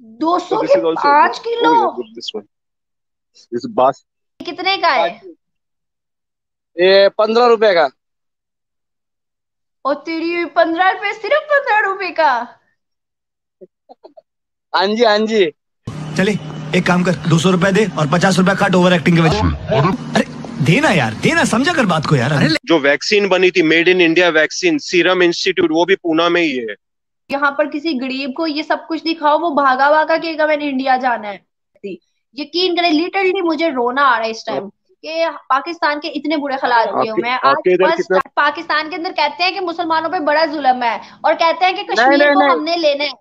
So 200 this के is also good. 5 kilo? Oh yeah, good. This one. This bas. कितने का है? ये 15 रुपए का। और तेरी 15 रुपए, सिर्फ 15 रुपए का? हाँ जी हाँ जी। चले एक काम कर, 200 रुपए दे और 50 रुपए काट ओवर एक्टिंग के वजह से। अरे देना यार, देना, समझा कर बात को यार। अरे जो वैक्सीन बनी थी made in India vaccine, serum institute, वो भी पूना में ही है। यहाँ पर किसी गरीब को ये सब कुछ दिखाओ, वो भागा भागा कहेगा मैंने इंडिया जाना है। यकीन करें, लिटरली मुझे रोना आ रहा है इस तो टाइम कि पाकिस्तान के इतने बुरे हालात किए हूं मैं आज। आपके इधर बस कितना? पाकिस्तान के अंदर कहते हैं कि मुसलमानों पे बड़ा जुल्म है और कहते हैं कि नहीं कश्मीर नहीं को नहीं हमने लेना है।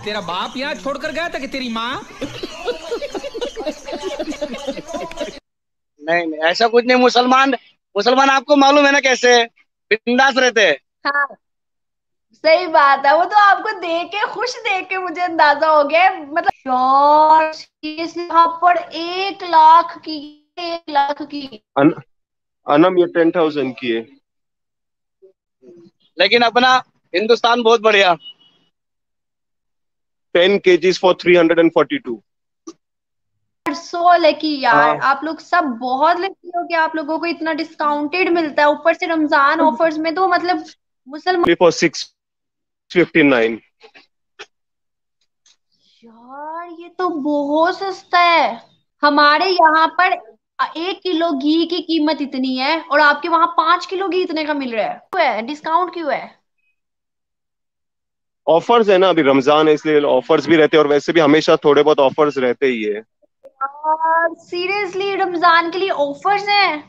तेरा बाप यहाँ छोड़कर गया था कि तेरी माँ? नहीं नहीं, ऐसा कुछ नहीं। मुसलमान मुसलमान आपको मालूम है ना कैसे बिंदास रहते हैं। हाँ, सही बात है। वो तो आपको देख के, खुश देख के मुझे अंदाजा हो गया है। मतलब यार सीरियसली, यहाँ पर 1 लाख की, 1 लाख की। अनम ये 10,000 की है। लेकिन अपना हिंदुस्तान बहुत बढ़िया। 10 kgs for 342। सो लकी यार, हाँ। आप लोग सब बहुत लकी हो कि आप लोगों को इतना डिस्काउंटेड मिलता है, ऊपर से रमजान ऑफर्स में तो मतलब मुसलमान। For 659। यार ये तो बहुत सस्ता है। हमारे यहाँ पर 1 किलो घी की कीमत इतनी है और आपके वहां 5 किलो घी इतने का मिल रहा है। क्यों है डिस्काउंट, क्यों है? ऑफर्स है ना, अभी रमजान है इसलिए ऑफर्स भी रहते हैं, और वैसे भी हमेशा थोड़े बहुत ऑफर्स रहते ही है। यार सीरियसली रमजान के लिए ऑफर्स हैं?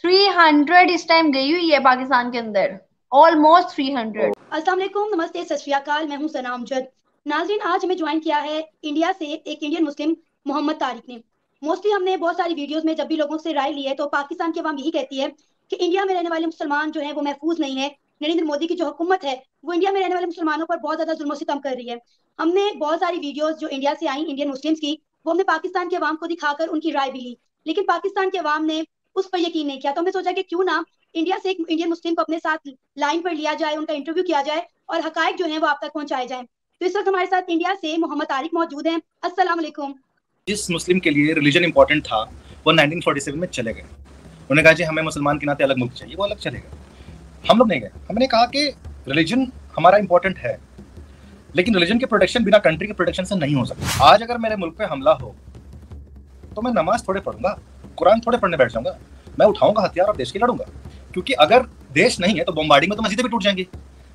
300 इस टाइम गई हुई है पाकिस्तान के अंदर, ऑलमोस्ट 300। अस्सलाम वालेकुम, नमस्ते, सत श्री अकाल। मैं हूं सना अमजद। नाज़रीन, आज हमें ज्वाइन किया है इंडिया से एक इंडियन मुस्लिम मोहम्मद तारिक ने। मोस्टली हमने बहुत सारी वीडियोस में जब भी लोगों से राय ली है तो पाकिस्तान की अवाम यही कहती है कि इंडिया में रहने वाले मुसलमान जो है वो महफूज नहीं है। नरेंद्र मोदी की जो हुकूमत है वो इंडिया में रहने वाले मुसलमानों पर बहुत ज्यादा जुल्म सितम कर रही है। हमने बहुत सारी वीडियोज जो इंडिया से आई इंडियन मुस्लिम्स की, वो हमने पाकिस्तान के अवाम को दिखाकर उनकी राय भी ली, लेकिन पाकिस्तान के अवाम ने उस पर यकीन नहीं किया। तो हमने सोचा कि क्यों ना इंडिया से एक इंडियन मुस्लिम को अपने साथ लाइन पर लिया जाए, उनका इंटरव्यू किया जाए और हकायक जो है वो आप तक पहुंचाए जाए। तो इस वक्त हमारे साथ इंडिया से मोहम्मद तारिक मौजूद हैं। अस्सलाम वालेकुम। जिस मुस्लिम के लिए रिलीजन इंपॉर्टेंट था वो 1947 में चले गए। उन्होंने कहा जी हमें मुसलमान के नाते अलग मुल्क चाहिए, वो अलग चले गए। हम लोग नहीं गए। हमने कहा कि रिलीजन हमारा इंपॉर्टेंट है, लेकिन रिलीजन के प्रोटेक्शन बिना कंट्री के प्रोटेक्शन से नहीं हो सकता। आज अगर मेरे मुल्क पे हमला हो तो मैं नमाज थोड़े पढ़ूंगा, कुरान थोड़े पढ़ने बैठ जाऊंगा, मैं उठाऊंगा हथियार और देश के लड़ूंगा। क्योंकि अगर देश नहीं है तो बमबार्डिंग में तो मस्जिदें भी टूट जाएंगी,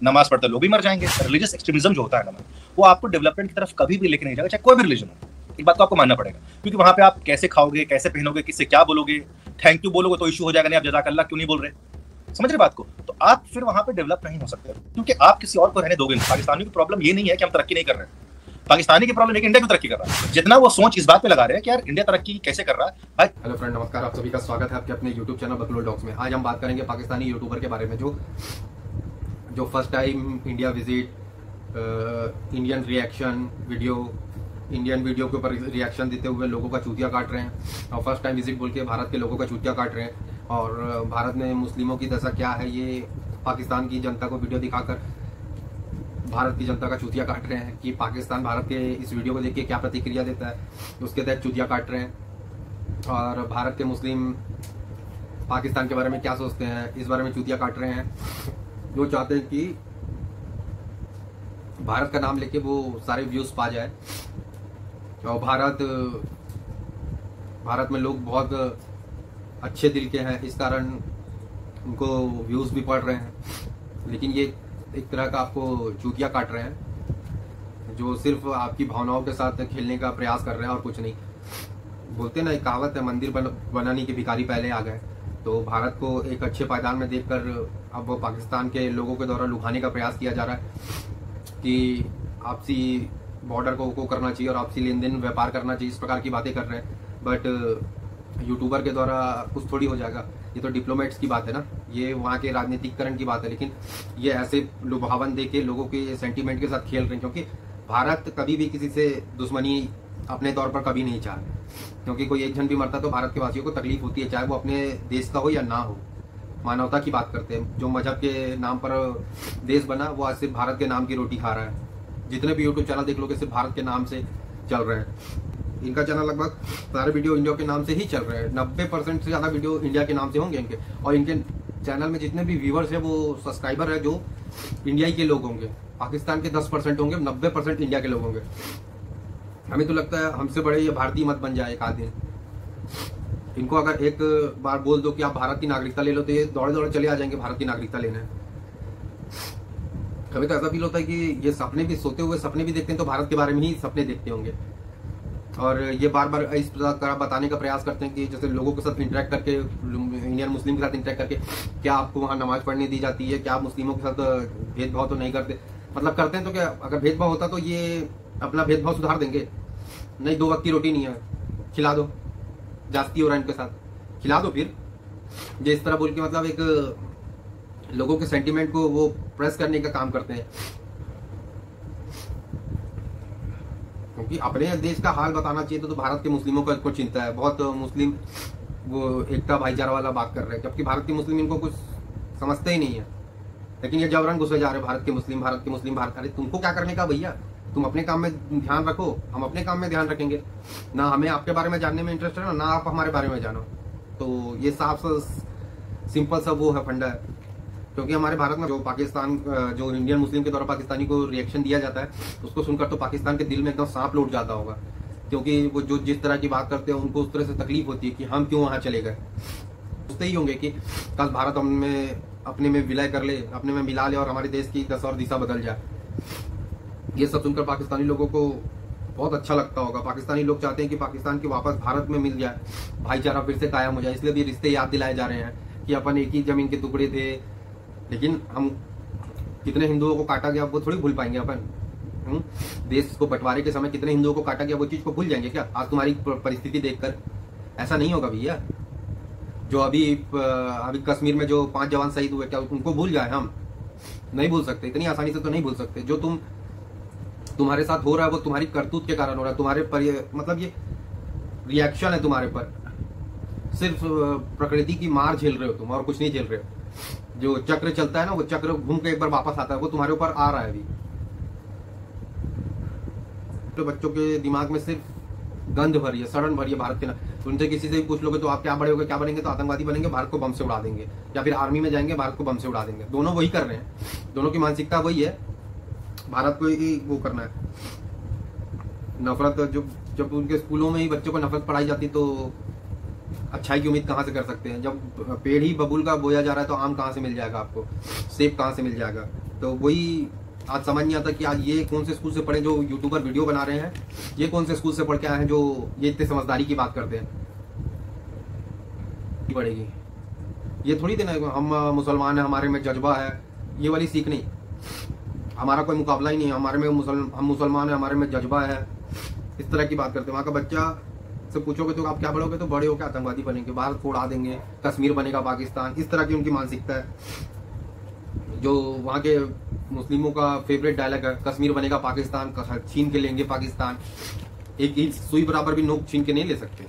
नमाज पढ़ते लोग भी मर जाएंगे। रिलीजियस एक्सट्रीमिज्म जो होता है ना, वो आपको डेवलपमेंट की तरफ कभी भी लेके नहीं जाएगा, चाहे कोई भी रिलीजन हो। एक बात को आपको मानना पड़ेगा, क्योंकि वहां पे आप कैसे खाओगे, कैसे पहनोगे, किससे क्या बोलोगे, थैंक यू बोलोगे तो इशू हो जाएगा, नहीं आप जज़ाकल्लाह क्यों नहीं बोल रहे, समझ रहे बात को? तो आप फिर वहां पे डेवलप नहीं हो सकते, क्योंकि आप किसी और को रहने दोगे नहीं। पाकिस्तानी की प्रॉब्लम ये नहीं है कि हम तरक्की नहीं कर रहे हैं, पाकिस्तानी की प्रॉब्लम है कि इंडिया क्यों तरक्की कर रहा है। जितना वो सोच इस बात पे लगा रहे हैं कि यार इंडिया तरक्की कैसे कर रहा है। हेलो फ्रेंड, नमस्कार, आप सभी का स्वागत है आपके अपने यूट्यूब चैनल बकलोल डॉग्स में। आज हम बात करेंगे पाकिस्तानी यूट्यूबर के बारे में जो first time India visit, Indian reaction video के ऊपर रिएक्शन देते हुए लोगों का चूतिया काट रहे हैं, और फर्स्ट टाइम विजिट बोल के भारत के लोगों का चूतिया काट रहे हैं। और भारत में मुस्लिमों की दशा क्या है ये पाकिस्तान की जनता को वीडियो दिखाकर भारत की जनता का चूतिया काट रहे हैं कि पाकिस्तान भारत के इस वीडियो को देख के क्या प्रतिक्रिया देता है, उसके तहत चूतिया काट रहे हैं। और भारत के मुस्लिम पाकिस्तान के बारे में क्या सोचते हैं इस बारे में चूतिया काट रहे हैं। वो चाहते हैं कि भारत का नाम लेके वो सारे व्यूज पा जाए, और भारत में लोग बहुत अच्छे दिल के हैं, इस कारण उनको व्यूज भी पड़ रहे हैं। लेकिन ये एक तरह का आपको चूतिया काट रहे हैं जो सिर्फ आपकी भावनाओं के साथ खेलने का प्रयास कर रहे हैं और कुछ नहीं। बोलते ना, एक कहावत है, मंदिर बनाने के भिखारी पहले आ गए। तो भारत को एक अच्छे पायदान में देखकर अब वो पाकिस्तान के लोगों के द्वारा लुभाने का प्रयास किया जा रहा है कि आपसी बॉर्डर को करना चाहिए और आपसी लेन देन व्यापार करना चाहिए, इस प्रकार की बातें कर रहे हैं। बट यूट्यूबर के द्वारा कुछ थोड़ी हो जाएगा, ये तो डिप्लोमेट्स की बात है ना, ये वहाँ के राजनीतिकरण की बात है। लेकिन ये ऐसे लुभावन दे के लोगों के सेंटीमेंट के साथ खेल रहे हैं, क्योंकि भारत कभी भी किसी से दुश्मनी अपने तौर पर कभी नहीं चाहे, क्योंकि कोई एक जन भी मरता तो भारत के वासियों को तकलीफ होती है, चाहे वो अपने देश का हो या ना हो। मानवता की बात करते हैं। जो मजहब के नाम पर देश बना वो आज सिर्फ भारत के नाम की रोटी खा रहा है। जितने भी यूट्यूब चैनल देख लोगे सिर्फ भारत के नाम से चल रहे हैं। इनका चैनल लगभग सारे वीडियो इंडिया के नाम से ही चल रहे हैं। 90% से ज़्यादा वीडियो इंडिया के नाम से होंगे इनके, और इनके चैनल में जितने भी व्यूवर्स है वो सब्सक्राइबर है जो इंडिया के लोग होंगे। पाकिस्तान के 10% होंगे, 90% इंडिया के लोग होंगे। हमें तो लगता है हमसे बड़े ये भारतीय मत बन जाए एक आध दिन। इनको अगर एक बार बोल दो कि आप भारत की नागरिकता ले लो तो ये दौड़े दौड़े चले आ जाएंगे भारत की नागरिकता लेने। कभी तो ऐसा फील होता है कि ये सपने भी, सोते हुए सपने भी देखते हैं तो भारत के बारे में ही सपने देखते होंगे। और ये बार बार इस तरह बताने का प्रयास करते हैं कि जैसे लोगों के साथ इंटरेक्ट करके, इंडियन मुस्लिम के साथ इंटरेक्ट करके, क्या आपको वहाँ नमाज पढ़ने दी जाती है, क्या आप मुस्लिमों के साथ भेदभाव तो नहीं करते। मतलब करते हैं तो क्या, अगर भेदभाव होता तो ये अपना भेदभाव सुधार देंगे। नहीं, 2 वक्त की रोटी नहीं है, खिला दो, जास्ती हो रहा है इनके साथ, खिला दो। फिर जो इस तरह बोल के मतलब एक लोगों के सेंटीमेंट को वो प्रेस करने का काम करते हैं, क्योंकि अपने देश का हाल बताना चाहिए तो भारत के मुस्लिमों को इनको चिंता है। बहुत मुस्लिम वो एकता भाईचारा वाला बात कर रहे हैं, जबकि भारत के मुस्लिम इनको कुछ समझते ही नहीं है। लेकिन ये जबरन घुसे जा रहे हैं, भारत के मुस्लिम, भारत के मुस्लिम, भारत। अरे तुमको क्या करने का भैया, तुम अपने काम में ध्यान रखो, हम अपने काम में ध्यान रखेंगे। ना हमें आपके बारे में जानने में इंटरेस्ट है, ना आप हमारे बारे में जानो। तो ये साफ सिंपल सा वो है, फंडा है। क्योंकि हमारे भारत में जो पाकिस्तान, जो इंडियन मुस्लिम के द्वारा पाकिस्तानी को रिएक्शन दिया जाता है, उसको सुनकर तो पाकिस्तान के दिल में एकदम सांप लौट जाता होगा। क्योंकि वो जो जिस तरह की बात करते हैं उनको उस तरह से तकलीफ होती है कि हम क्यों वहां चले गए। सोचते ही होंगे कि कल भारत हमें अपने में विलय कर ले, अपने में मिला ले और हमारे देश की दशा और दिशा बदल जाए। ये सब सुनकर पाकिस्तानी लोगों को बहुत अच्छा लगता होगा। पाकिस्तानी लोग चाहते हैं कि पाकिस्तान की वापस भारत में मिल जाए, भाईचारा फिर से कायम हो जाए। इसलिए भी रिश्ते याद दिलाए जा रहे हैं कि अपन एक ही जमीन के टुकड़े थे। लेकिन हम कितने हिंदुओं को काटा गया वो थोड़ी भूल पाएंगे अपन। देश को बंटवारे के समय कितने हिंदुओं को काटा गया वो चीज को भूल जाएंगे क्या आज तुम्हारी परिस्थिति देखकर? ऐसा नहीं होगा भैया। जो अभी कश्मीर में जो 5 जवान शहीद हुए, क्या उनको भूल जाए? हम नहीं भूल सकते, इतनी आसानी से तो नहीं भूल सकते। जो तुम्हारे साथ हो रहा है वो तुम्हारी करतूत के कारण हो रहा है। तुम्हारे मतलब ये रिएक्शन है तुम्हारे पर। सिर्फ प्रकृति की मार झेल रहे हो तुम, और कुछ नहीं झेल रहे हो। जो चक्र चलता है ना, वो चक्र घूम के एक बार वापस आता है, वो तुम्हारे ऊपर आ रहा है अभी। तो बच्चों के दिमाग में सिर्फ गंध भरी है, सड़न भरी है भारत के ना। उनसे किसी से भी पूछ लोगे तो आप क्या बड़े होगे, क्या बनेंगे, तो आतंकवादी बनेंगे, भारत को बम से उड़ा देंगे, या फिर आर्मी में जाएंगे, भारत को बम से उड़ा देंगे। दोनों वही कर रहे हैं, दोनों की मानसिकता वही है, भारत को ही वो करना है। नफरत जब उनके स्कूलों में ही बच्चों को नफरत पढ़ाई जाती तो अच्छाई की उम्मीद कहां से कर सकते हैं। जब पेड़ ही बबूल का बोया जा रहा है तो आम कहां से मिल जाएगा आपको, सेब कहां से मिल जाएगा। तो वही आज समझ नहीं आता कि आज ये कौन से स्कूल से पढ़े जो यूट्यूबर वीडियो बना रहे हैं, ये कौन से स्कूल से पढ़ के आए हैं जो ये इतने समझदारी की बात करते हैं। पड़ेगी ये थोड़ी देना हम मुसलमान है, हमारे में जज्बा है, ये वाली सीख नहीं। हमारा कोई मुकाबला ही नहीं है, हमारे में हम मुसलमान है, हमारे में जज्बा है, इस तरह की बात करते हैं। वहां का बच्चा से पूछोगे तो आप क्या बढ़ोगे, तो बड़े होकर आतंकवादी बनेंगे, भारत को उड़ा देंगे, कश्मीर बनेगा पाकिस्तान, इस तरह की उनकी मानसिकता है। जो वहां के मुस्लिमों का फेवरेट डायलॉग है, कश्मीर बनेगा पाकिस्तान, छीन के लेंगे पाकिस्तान। एक इंच सुई बराबर भी नोक छीन के नहीं ले सकते।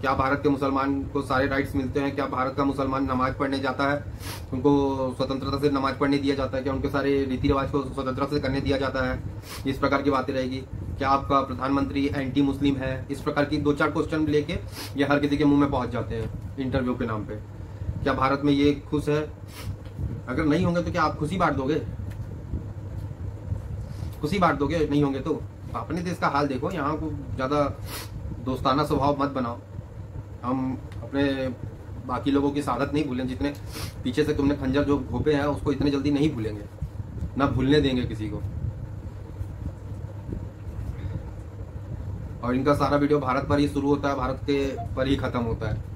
क्या भारत के मुसलमान को सारे राइट्स मिलते हैं? क्या भारत का मुसलमान नमाज पढ़ने जाता है, उनको स्वतंत्रता से नमाज पढ़ने दिया जाता है? क्या उनके सारे रीति रिवाज को स्वतंत्रता से करने दिया जाता है? इस प्रकार की बातें रहेगी। क्या आपका प्रधानमंत्री एंटी मुस्लिम है? इस प्रकार की 2-4 क्वेश्चन लेके ये हर किसी के मुंह में पहुंच जाते हैं इंटरव्यू के नाम पे। क्या भारत में ये खुश है? अगर नहीं होंगे तो क्या आप खुशी बांट दोगे? खुशी बांट दोगे? नहीं होंगे तो अपने देश का हाल देखो। यहाँ को ज्यादा दोस्ताना स्वभाव मत बनाओ। हम अपने बाकी लोगों की सादत नहीं भूलें, जितने पीछे से तुमने खंजर जो घोपे हैं उसको इतने जल्दी नहीं भूलेंगे, ना भूलने देंगे किसी को। और इनका सारा वीडियो भारत पर ही शुरू होता है, भारत के पर ही खत्म होता है।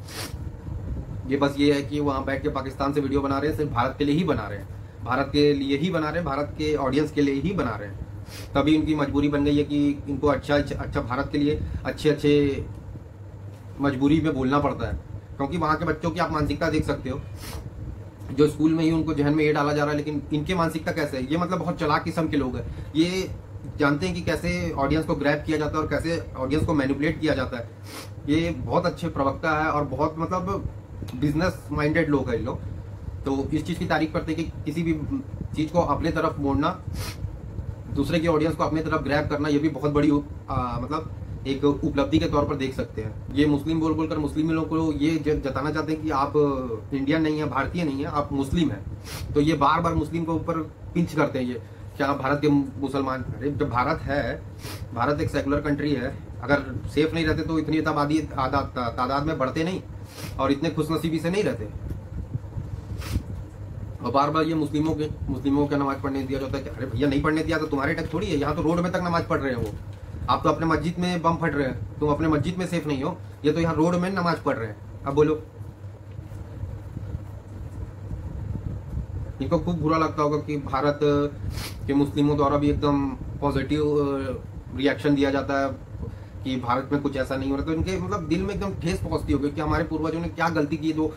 ये बस ये है कि वहां बैठ के पाकिस्तान से वीडियो बना रहे हैं, सिर्फ भारत के लिए ही बना रहे हैं, भारत के लिए ही बना रहे हैं, भारत के ऑडियंस के लिए ही बना रहे हैं। तभी इनकी मजबूरी बन गई है कि इनको अच्छा भारत के लिए अच्छे मजबूरी में बोलना पड़ता है। क्योंकि वहां के बच्चों की आप मानसिकता देख सकते हो, जो स्कूल में ही उनको जहन में ये डाला जा रहा है। लेकिन इनके मानसिकता कैसे है? ये मतलब बहुत चालाक किस्म के लोग हैं। ये जानते हैं कि कैसे ऑडियंस को ग्रैब किया जाता है और कैसे ऑडियंस को मैनिपुलेट किया जाता है। ये बहुत अच्छे प्रवक्ता है और बहुत मतलब बिजनेस माइंडेड लोग हैं लोग। तो इस चीज की तारीफ करते हैं कि किसी भी चीज को अपने तरफ मोड़ना दूसरे की ऑडियंस को अपनी तरफ ग्रैब करना, ये भी बहुत बड़ी मतलब एक उपलब्धि के तौर पर देख सकते हैं। ये मुस्लिम बोल बोलकर मुस्लिम लोगों को ये जताना चाहते हैं कि आप इंडियन नहीं है, भारतीय नहीं है, आप मुस्लिम हैं। तो ये बार बार मुस्लिम के ऊपर पिंच करते हैं ये, क्या भारत के मुसलमान। अरे जब भारत है, भारत एक सेकुलर कंट्री है, अगर सेफ नहीं रहते तो इतनी तादाद में बढ़ते नहीं और इतने खुशनसीबी से नहीं रहते। और बार बार ये मुस्लिमों का नमाज पढ़ने दिया जाता है कि अरे भैया नहीं पढ़ने दिया तो तुम्हारे टक थोड़ी है, यहाँ तो रोड में तक नमाज पढ़ रहे हैं वो। आप तो अपने मस्जिद में बम फट रहे हैं, तुम अपने मस्जिद में सेफ नहीं हो, ये तो यहाँ रोड में नमाज पढ़ रहे हैं। अब बोलो, इनको खूब बुरा लगता होगा कि भारत के मुस्लिमों द्वारा भी एकदम पॉजिटिव रिएक्शन दिया जाता है कि भारत में कुछ ऐसा नहीं हो रहा। तो इनके मतलब दिल में एकदम ठेस पहुंचती होगी कि हमारे पूर्वजों ने क्या गलती की जो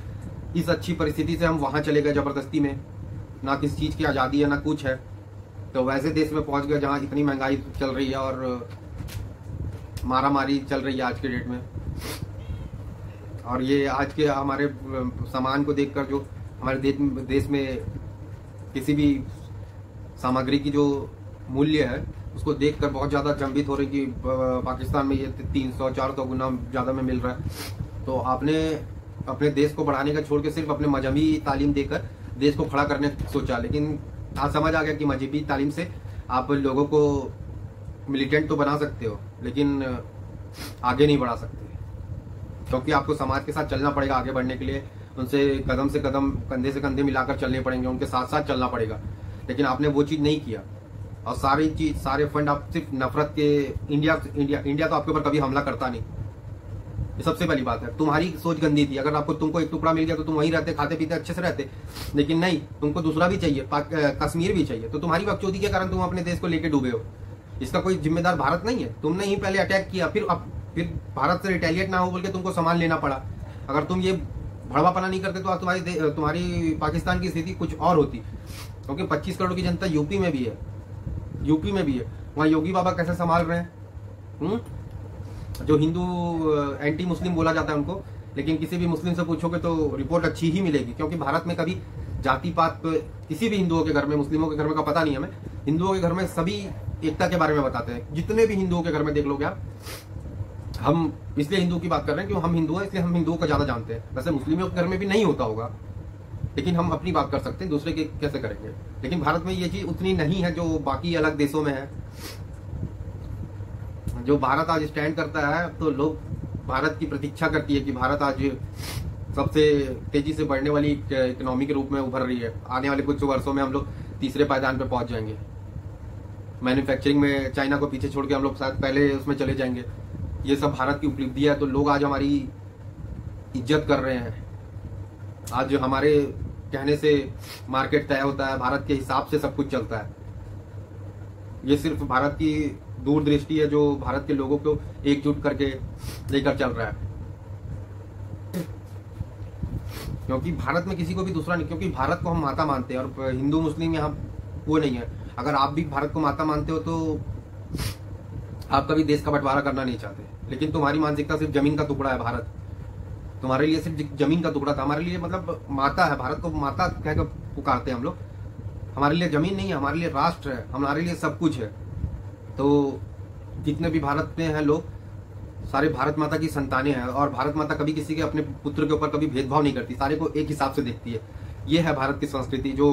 इस अच्छी परिस्थिति से हम वहां चले गए जबरदस्ती में, ना किसी चीज की आजादी है ना कुछ है, तो वैसे देश में पहुंच गए जहां इतनी महंगाई चल रही है और मारामारी चल रही है आज के डेट में। और ये आज के हमारे सामान को देखकर जो हमारे देश में किसी भी सामग्री की जो मूल्य है उसको देखकर बहुत ज्यादा चंभित हो रही कि पाकिस्तान में ये 300-400 गुना ज्यादा में मिल रहा है। तो आपने अपने देश को बढ़ाने का छोड़ के सिर्फ अपने मजहबी तालीम देकर देश को खड़ा करने सोचा, लेकिन आज समझ आ गया कि मजहबी तालीम से आप लोगों को मिलिटेंट तो बना सकते हो लेकिन आगे नहीं बढ़ा सकते, क्योंकि आपको समाज के साथ चलना पड़ेगा। आगे बढ़ने के लिए उनसे कदम से कदम, कंधे से कंधे मिलाकर चलने पड़ेंगे, उनके साथ साथ चलना पड़ेगा। लेकिन आपने वो चीज नहीं किया और सारे फंड आप सिर्फ नफरत के, इंडिया तो आपके ऊपर कभी हमला करता नहीं, ये सबसे पहली बात है। तुम्हारी सोच गंदी थी, अगर तुमको एक टुकड़ा मिल गया तो तुम वहीं रहते, खाते पीते अच्छे से रहते, लेकिन नहीं, तुमको दूसरा भी चाहिए, कश्मीर भी चाहिए। तो तुम्हारी बकचोदी के कारण तुम अपने देश को लेके डूबे हो। इसका कोई जिम्मेदार भारत नहीं है, तुमने ही पहले अटैक किया, फिर भारत से रिटेलिएट ना हो बोल के तुमको सामान लेना पड़ा। अगर तुम ये भड़वापना नहीं करते तो आज तुम्हारी पाकिस्तान की स्थिति कुछ और होती, क्योंकि 25 करोड़ की जनता यूपी में भी है, वहाँ योगी बाबा कैसे संभाल रहे हैं। जो हिंदू एंटी मुस्लिम बोला जाता है उनको, लेकिन किसी भी मुस्लिम से पूछोगे तो रिपोर्ट अच्छी ही मिलेगी, क्योंकि भारत में कभी जाति पात किसी भी हिंदुओं के घर में, मुस्लिमों के घर में का पता नहीं हमें, हिंदुओं के घर में सभी एकता के बारे में बताते हैं। जितने भी हिंदुओं के घर में देख लोगे आप, हम इसलिए हिंदू की बात कर रहे हैं क्योंकि हम हिंदू हैं, इसलिए हम हिंदुओं को ज्यादा जानते हैं। वैसे मुस्लिमों के घर में भी नहीं होता होगा, लेकिन हम अपनी बात कर सकते हैं, दूसरे की कैसे करेंगे। लेकिन भारत में ये चीज उतनी नहीं है जो बाकी अलग देशों में है। जो भारत आज स्टैंड करता है तो लोग भारत की प्रतीक्षा करती है कि भारत आज सबसे तेजी से बढ़ने वाली इकोनॉमी के रूप में उभर रही है। आने वाले कुछ वर्षों में हम लोग तीसरे पायदान पे पहुंच जाएंगे। मैन्युफैक्चरिंग में चाइना को पीछे छोड़ के हम लोग शायद पहले उसमें चले जाएंगे। ये सब भारत की उपलब्धि है, तो लोग आज हमारी इज्जत कर रहे हैं। आज हमारे कहने से मार्केट तय होता है, भारत के हिसाब से सब कुछ चलता है। ये सिर्फ भारत की दूरदृष्टि है जो भारत के लोगों को एकजुट करके लेकर चल रहा है। क्योंकि भारत में किसी को भी दूसरा नहीं, क्योंकि भारत को हम माता मानते हैं और हिंदू मुस्लिम यहाँ वो नहीं है। अगर आप भी भारत को माता मानते हो तो आप कभी देश का बंटवारा करना नहीं चाहते, लेकिन तुम्हारी मानसिकता सिर्फ जमीन का टुकड़ा है। भारत तुम्हारे लिए सिर्फ जमीन का टुकड़ा था, हमारे लिए मतलब माता है। भारत को माता कहकर पुकारते हैं हम लोग। हमारे लिए जमीन नहीं है, हमारे लिए राष्ट्र है, हमारे लिए सब कुछ है। तो जितने भी भारत में हैं लोग, सारे भारत माता की संतानें हैं, और भारत माता कभी किसी के अपने पुत्र के ऊपर कभी भेदभाव नहीं करती, सारे को एक हिसाब से देखती है। ये है भारत की संस्कृति जो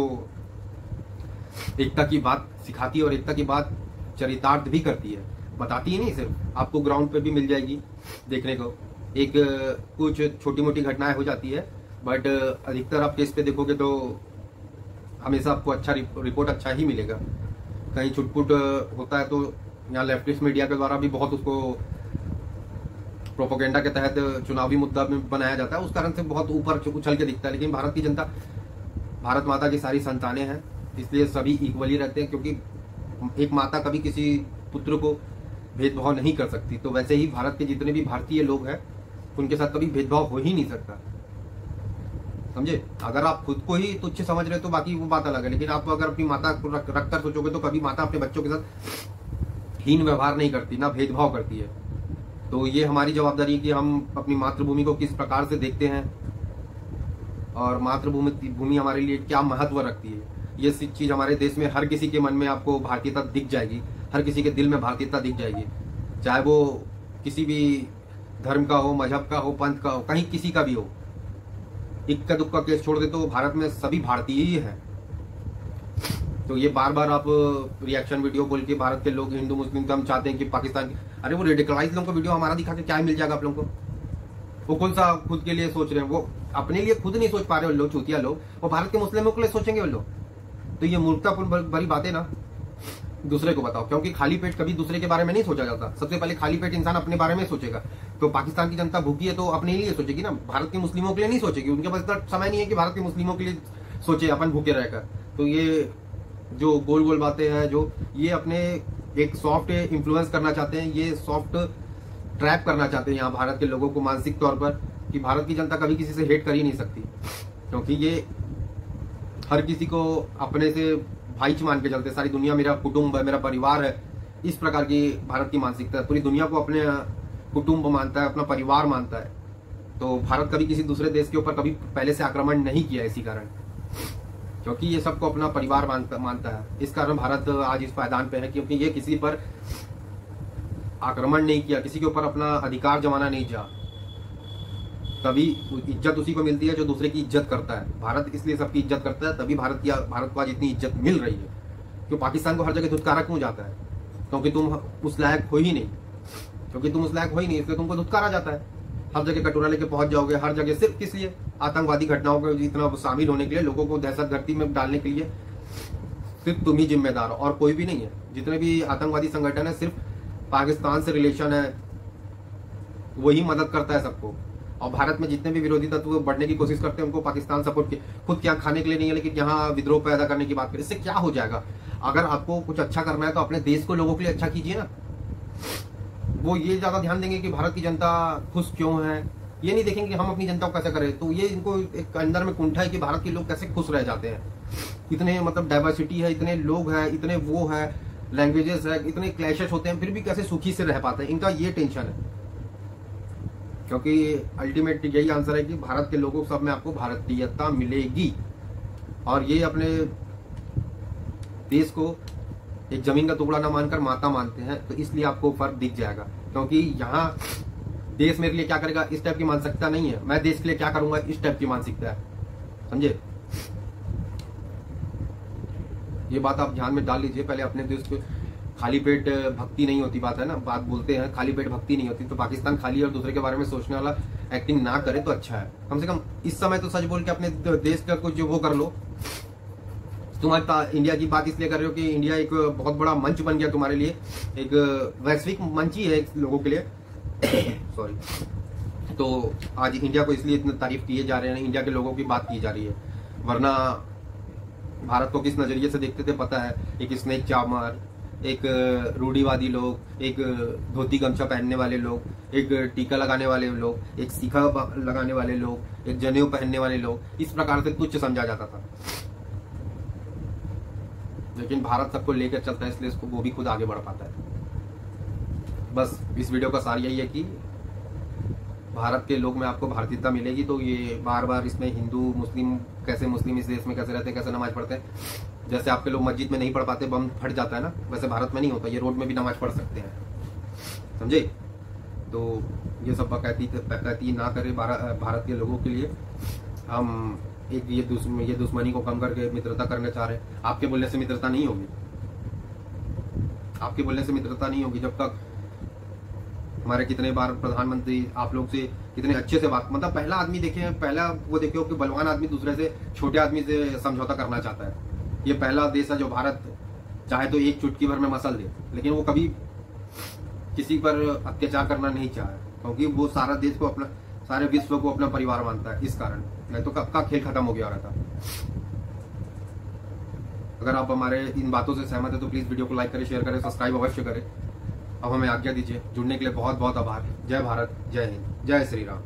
एकता की बात सिखाती है और एकता की बात चरितार्थ भी करती है, बताती है नहीं सिर्फ। आपको ग्राउंड पे भी मिल जाएगी देखने को। एक कुछ छोटी मोटी घटनाएं हो जाती है, बट अधिकतर आप केस पे देखोगे तो हमेशा आपको अच्छा रिपोर्ट अच्छा ही मिलेगा। कहीं छुटपुट होता है तो यहाँ लेफ्टिस्ट मीडिया के द्वारा भी बहुत उसको प्रोपोगेंडा के तहत चुनावी मुद्दा में बनाया जाता है, उस कारण से बहुत ऊपर उछल के दिखता है। लेकिन भारत की जनता, भारत माता की सारी संतानें हैं, इसलिए सभी इक्वली रहते हैं, क्योंकि एक माता कभी किसी पुत्र को भेदभाव नहीं कर सकती। तो वैसे ही भारत के जितने भी भारतीय लोग हैं उनके साथ कभी भेदभाव हो ही नहीं सकता, समझे। अगर आप खुद को ही तुच्छ समझ रहे तो बाकी वो बात अलग है, लेकिन आप अगर अपनी माता को रखकर सोचोगे तो कभी माता अपने बच्चों के साथ हीन व्यवहार नहीं करती, ना भेदभाव करती है। तो ये हमारी जवाबदारी है कि हम अपनी मातृभूमि को किस प्रकार से देखते हैं और मातृभूमि हमारे लिए क्या महत्व रखती है। ये चीज हमारे देश में हर किसी के मन में आपको भारतीयता दिख जाएगी, हर किसी के दिल में भारतीयता दिख जाएगी, चाहे वो किसी भी धर्म का हो, मजहब का हो, पंथ का हो, कहीं किसी का भी हो। इक्का दुक्का केस छोड़ दे तो भारत में सभी भारतीय ही है। तो ये बार बार आप रिएक्शन वीडियो बोल के भारत के लोग हिंदू मुस्लिम तो हम चाहते हैं कि पाकिस्तान, अरे वो रेडिकलाइज लोगों को वीडियो हमारा दिखा के क्या मिल जाएगा आप लोगों को? वो कौन सा खुद के लिए सोच रहे हैं? वो अपने लिए खुद नहीं सोच पा रहे वो लोग, चूतिया लोग, वो भारत के मुस्लिमों के लिए सोचेंगे वो लोग। तो ये मूर्खतापूर्ण बड़ी बातें ना दूसरे को बताओ, क्योंकि खाली पेट कभी दूसरे के बारे में नहीं सोचा जाता। सबसे पहले खाली पेट इंसान अपने बारे में सोचेगा। तो पाकिस्तान की जनता भूखी है तो अपने लिए सोचेगी ना, भारत के मुस्लिमों के लिए नहीं सोचेगी। उनके पास इतना समय नहीं है कि भारत के मुस्लिमों के लिए सोचे अपन भूखे रहकर। तो ये जो गोल गोल बातें हैं, जो ये अपने एक सॉफ्ट इन्फ्लुएंस करना चाहते हैं, ये सॉफ्ट ट्रैप करना चाहते हैं यहाँ भारत के लोगों को मानसिक तौर पर, कि भारत की जनता कभी किसी से हेट कर ही नहीं सकती, क्योंकि ये हर किसी को अपने से भाईच मान के चलते। सारी दुनिया मेरा कुटुंब है, मेरा परिवार है, इस प्रकार की भारत की मानसिकता है। पूरी दुनिया को अपने कुटुंब मानता है, अपना परिवार मानता है। तो भारत कभी किसी दूसरे देश के ऊपर कभी पहले से आक्रमण नहीं किया, इसी कारण, क्योंकि ये सबको अपना परिवार मानता है। इस कारण भारत आज इस पायदान पे है, क्योंकि ये किसी पर आक्रमण नहीं किया, किसी के ऊपर अपना अधिकार जमाना नहीं चाहा। तभी इज्जत उसी को मिलती है जो दूसरे की इज्जत करता है। भारत इसलिए सबकी इज्जत करता है, तभी भारत को आज इतनी इज्जत मिल रही है। क्यों पाकिस्तान को हर जगह धुतकारा क्यों जाता है? क्योंकि तुम उस लायक हो ही नहीं, इसलिए तुमको धुतकारा जाता है। हर जगह कटोरा लेके पहुंच जाओगे, हर जगह सिर्फ किस लिए? आतंकवादी घटनाओं को इतना शामिल होने के लिए, लोगों को दहशतगर्दी में डालने के लिए सिर्फ तुम ही जिम्मेदार हो और कोई भी नहीं है। जितने भी आतंकवादी संगठन है, सिर्फ पाकिस्तान से रिलेशन है, वही मदद करता है सबको। और भारत में जितने भी विरोधी तत्व बढ़ने की कोशिश करते हैं, उनको पाकिस्तान सपोर्ट किया। खुद क्या खाने के लिए नहीं है, लेकिन यहाँ विद्रोह पैदा करने की बात करें, इससे क्या हो जाएगा? अगर आपको कुछ अच्छा करना है तो अपने देश को, लोगों के लिए अच्छा कीजिए ना। वो ये ज्यादा ध्यान देंगे कि भारत की जनता खुश क्यों है, ये नहीं देखेंगे कि हम अपनी जनता को कैसे करें। तो ये इनको एक अंदर में कुंठा है कि भारत के लोग कैसे खुश रह जाते हैं। इतने मतलब डाइवर्सिटी है, इतने लोग हैं, इतने वो है, लैंग्वेजेस है, इतने क्लैशेस होते हैं, फिर भी कैसे सुखी से रह पाते हैं। इनका ये टेंशन है, क्योंकि अल्टीमेट यही आंसर है कि भारत के लोगों सब में आपको भारतीयता मिलेगी। और ये अपने देश को एक जमीन का टुकड़ा ना मानकर माता मानते हैं, तो इसलिए आपको फर्क दिख जाएगा। क्योंकि यहाँ देश मेरे लिए क्या करेगा इस टाइप की मानसिकता नहीं है, मैं देश के लिए क्या करूंगा इस टाइप की मानसिकता है, समझे? ये बात आप ध्यान में डाल लीजिए। पहले अपने देश को खाली पेट भक्ति नहीं होती, बात है ना, बात बोलते हैं खाली पेट भक्ति नहीं होती। तो पाकिस्तान खाली और दूसरे के बारे में सोचने वाला एक्टिंग ना करे तो अच्छा है। कम से कम इस समय तो सच बोल के अपने देश का कुछ वो कर लो। तुम्हारे इंडिया की बात इसलिए कर रहे हो कि इंडिया एक बहुत बड़ा मंच बन गया तुम्हारे लिए, एक वैश्विक मंच ही है लोगों के लिए सॉरी। तो आज इंडिया को इसलिए इतने तारीफ किए जा रहे हैं, इंडिया के लोगों की बात की जा रही है। वरना भारत को किस नजरिए से देखते थे पता है? एक स्नेक चार्मर, एक रूढ़िवादी लोग, एक धोती गमछा पहनने वाले लोग, एक टीका लगाने वाले लोग, एक सीखा लगाने वाले लोग, एक जनेऊ पहनने वाले लोग, इस प्रकार से तुच्छ समझा जाता था। लेकिन भारत सबको लेकर चलता है, इसलिए इसको वो भी खुद आगे बढ़ पाता है। बस इस वीडियो का सार यही है कि भारत के लोग में आपको भारतीयता मिलेगी। तो ये बार बार इसमें हिंदू मुस्लिम, कैसे मुस्लिम इस देश में कैसे रहते हैं, कैसे नमाज पढ़ते हैं। जैसे आपके लोग मस्जिद में नहीं पढ़ पाते, बम फट जाता है ना, वैसे भारत में नहीं होता। ये रोड में भी नमाज पढ़ सकते हैं, समझे? तो ये सब बकैती ना करे भारत के लोगों के लिए। हम एक ये दुश्मनी को कम करके मित्रता करना चाह रहे हैं। आपके बोलने से मित्रता नहीं होगी, आपके बोलने से मित्रता नहीं होगी। जब तक हमारे कितने बार प्रधानमंत्री आप लोग से कितने अच्छे से बात, मतलब पहला आदमी देखे, पहला वो देखे हो कि बलवान आदमी दूसरे से, छोटे आदमी से समझौता करना चाहता है। ये पहला देश है जो भारत चाहे तो एक चुटकी भर में मसल दे, लेकिन वो कभी किसी पर अत्याचार करना नहीं चाहा, क्योंकि वो सारा देश को अपना, सारे विश्व को अपना परिवार मानता है। इस कारण नहीं तो कब का खेल खत्म हो गया रहता। अगर आप हमारे इन बातों से सहमत है तो प्लीज वीडियो को लाइक करें, शेयर करें, सब्सक्राइब अवश्य करें। अब हमें आज्ञा दीजिए। जुड़ने के लिए बहुत बहुत आभार। जय भारत, जय हिंद, जय श्री राम।